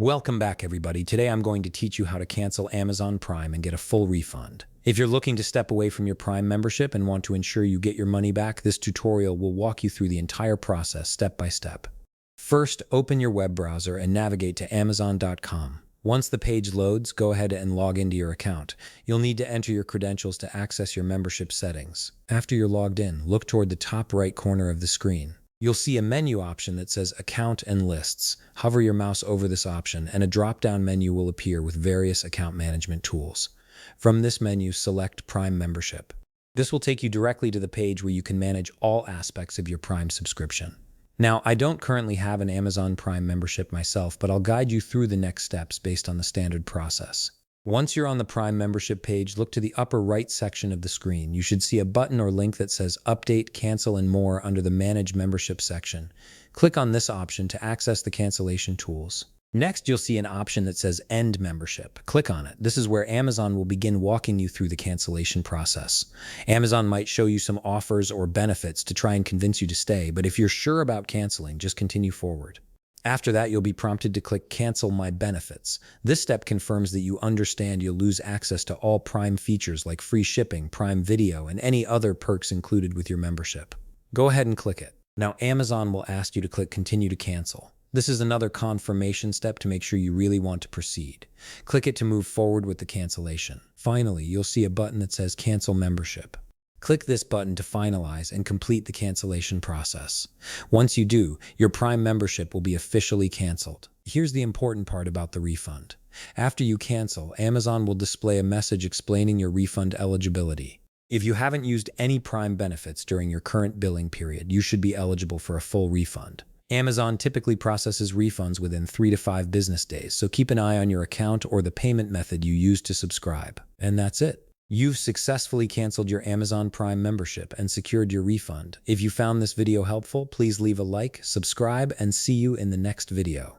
Welcome back, everybody. Today I'm going to teach you how to cancel Amazon Prime and get a full refund. If you're looking to step away from your Prime membership and want to ensure you get your money back, this tutorial will walk you through the entire process step by step. First, open your web browser and navigate to Amazon.com. Once the page loads, go ahead and log into your account. You'll need to enter your credentials to access your membership settings. After you're logged in, look toward the top right corner of the screen. You'll see a menu option that says Account and Lists. Hover your mouse over this option and a drop-down menu will appear with various account management tools. From this menu, select Prime Membership. This will take you directly to the page where you can manage all aspects of your Prime subscription. Now, I don't currently have an Amazon Prime membership myself, but I'll guide you through the next steps based on the standard process. Once you're on the Prime membership page, look to the upper right section of the screen. You should see a button or link that says Update, Cancel, and More under the Manage Membership section. Click on this option to access the cancellation tools. Next, you'll see an option that says End Membership. Click on it. This is where Amazon will begin walking you through the cancellation process. Amazon might show you some offers or benefits to try and convince you to stay, but if you're sure about canceling, just continue forward. After that, you'll be prompted to click Cancel My Benefits. This step confirms that you understand you'll lose access to all Prime features like free shipping, Prime Video, and any other perks included with your membership. Go ahead and click it. Now, Amazon will ask you to click Continue to Cancel. This is another confirmation step to make sure you really want to proceed. Click it to move forward with the cancellation. Finally, you'll see a button that says Cancel Membership. Click this button to finalize and complete the cancellation process. Once you do, your Prime membership will be officially canceled. Here's the important part about the refund. After you cancel, Amazon will display a message explaining your refund eligibility. If you haven't used any Prime benefits during your current billing period, you should be eligible for a full refund. Amazon typically processes refunds within 3 to 5 business days, so keep an eye on your account or the payment method you use to subscribe. And that's it. You've successfully canceled your Amazon Prime membership and secured your refund. If you found this video helpful, please leave a like, subscribe, and see you in the next video.